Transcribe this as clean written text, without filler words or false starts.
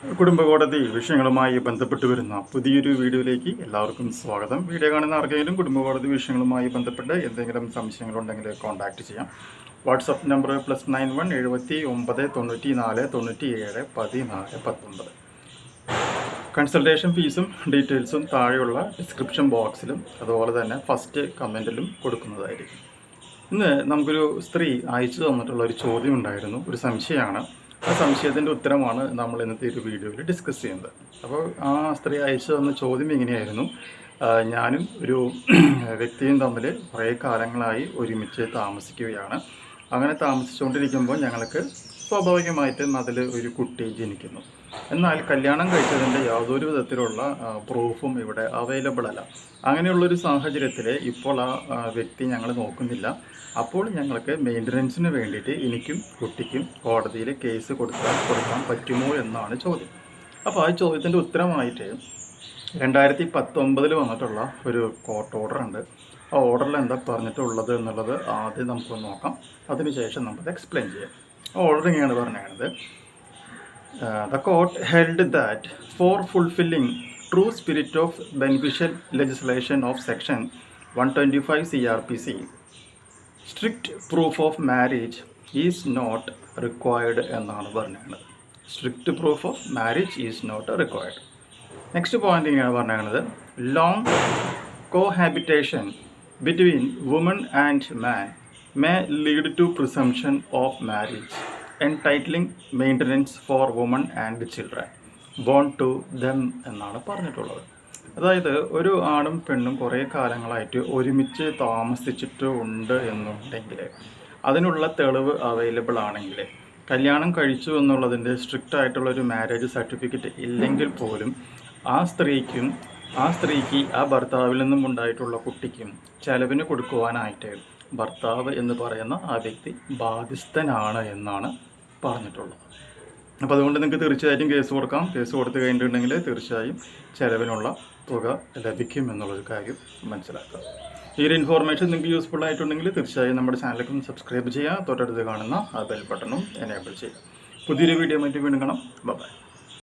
കുടുംബകോടതി വിഷയങ്ങളുമായി ബന്ധപ്പെട്ട് വരുന്ന പുതിയൊരു വീഡിയോയിലേക്ക് എല്ലാവർക്കും സ്വാഗതം. വീഡിയോ കാണുന്ന ആർക്കെങ്കിലും കുടുംബകോടതി വിഷയങ്ങളുമായി ബന്ധപ്പെട്ട് എന്തെങ്കിലും സംശയങ്ങളുണ്ടെങ്കിൽ കോൺടാക്റ്റ് ചെയ്യാം. WhatsApp number +91 79 94 97 14 19. കൺസൾട്ടേഷൻ ഫീസും ഡീറ്റെയിൽസും താഴെയുള്ള ഡിസ്ക്രിപ്ഷൻ ബോക്സിലും അതുപോലെ തന്നെ ഫസ്റ്റ് കമൻറ്റിലും കൊടുക്കുന്നതായിരിക്കും. ഇന്ന് നമുക്കൊരു സ്ത്രീ അയച്ചു തന്നിട്ടുള്ള ഒരു ചോദ്യം ഉണ്ടായിരുന്നു, ഒരു സംശയമാണ്. ആ സംശയത്തിൻ്റെ ഉത്തരമാണ് നമ്മൾ ഇന്നത്തെ ഒരു വീഡിയോയിൽ ഡിസ്കസ് ചെയ്യുന്നത്. അപ്പോൾ ആ സ്ത്രീ അയച്ചു തന്ന ചോദ്യം ഇങ്ങനെയായിരുന്നു: ഞാനും ഒരു വ്യക്തിയും തമ്മിൽ കുറേ കാലങ്ങളായി ഒരുമിച്ച് താമസിക്കുകയാണ്. അങ്ങനെ താമസിച്ചുകൊണ്ടിരിക്കുമ്പോൾ ഞങ്ങൾക്ക് സ്വാഭാവികമായിട്ടും അതിൽ ഒരു കുട്ടി ജനിക്കുന്നു. എന്നാൽ കല്യാണം കഴിച്ചതിൻ്റെ യാതൊരു വിധത്തിലുള്ള പ്രൂഫും ഇവിടെ അവൈലബിൾ അല്ല. അങ്ങനെയുള്ളൊരു സാഹചര്യത്തിൽ ഇപ്പോൾ ആ വ്യക്തി ഞങ്ങൾ നോക്കുന്നില്ല. അപ്പോൾ ഞങ്ങൾക്ക് മെയിൻ്റനൻസിന് വേണ്ടിയിട്ട് എനിക്കും കുട്ടിക്കും കോടതിയിൽ കേസ് കൊടുക്കാൻ പറ്റുമോ എന്നാണ് ചോദ്യം. അപ്പോൾ ആ ചോദ്യത്തിൻ്റെ ഉത്തരമായിട്ട് 2019 വന്നിട്ടുള്ള ഒരു കോർട്ട് ഓർഡർ ഉണ്ട്. ആ ഓർഡറിൽ എന്താ പറഞ്ഞിട്ടുള്ളത് എന്നുള്ളത് ആദ്യം നമുക്കൊന്ന് നോക്കാം. അതിനുശേഷം നമുക്കത് എക്സ്പ്ലെയിൻ ചെയ്യാം. ആ ഓർഡർ ഇങ്ങനെയാണ് പറഞ്ഞത്: The court held that for fulfilling true spirit of beneficial legislation of section 125 CRPC, strict proof of marriage is not required എന്നാണ് പറഞ്ഞത്. Strict proof of marriage is not required. Next point ഇങ്ങനെ പറഞ്ഞത്: long cohabitation between woman and man may lead to presumption of marriage entitling maintenance for woman and children born to them എന്നാണ് പറഞ്ഞിട്ടുള്ളത്. അതായത് ഒരു ആണും പെണ്ണും കുറേ കാലങ്ങളായിട്ട് ഒരുമിച്ച് താമസിച്ചിട്ട് ഉണ്ട് എന്നുണ്ടെങ്കിൽ, അതിനുള്ള തെളിവ് അവൈലബിൾ ആണെങ്കിൽ, കല്യാണം കഴിച്ചു എന്നുള്ളതിൻ്റെ സ്ട്രിക്റ്റ് ആയിട്ടുള്ളൊരു മാരേജ് സർട്ടിഫിക്കറ്റ് ഇല്ലെങ്കിൽ പോലും ആ സ്ത്രീക്ക് ആ ഭർത്താവിൽ നിന്നും ഉണ്ടായിട്ടുള്ള കുട്ടിക്കും ചെലവിന് കൊടുക്കുവാനായിട്ട് ഭർത്താവ് എന്ന് പറയുന്ന ആ വ്യക്തി ബാധ്യസ്ഥനാണ് എന്നാണ് പറഞ്ഞിട്ടുള്ളത്. അപ്പോൾ അതുകൊണ്ട് നിങ്ങൾക്ക് തീർച്ചയായിട്ടും കേസ് കൊടുക്കാം. കേസ് കൊടുത്തു കഴിഞ്ഞിട്ടുണ്ടെങ്കിൽ തീർച്ചയായും ചെലവിനുള്ള തുക ലഭിക്കും എന്നുള്ളൊരു കാര്യം മനസ്സിലാക്കുക. ഈ ഒരു ഇൻഫോർമേഷൻ നിങ്ങൾക്ക് യൂസ്ഫുൾ ആയിട്ടുണ്ടെങ്കിൽ തീർച്ചയായും നമ്മുടെ ചാനലിലേക്ക് സബ്സ്ക്രൈബ് ചെയ്യുക. തൊട്ടടുത്ത് കാണുന്ന ആ ബെൽ ബട്ടണും എനേബിൾ ചെയ്യുക. പുതിയൊരു വീഡിയോ ആയിട്ട് വീണ്ടും കാണാം. ബൈ.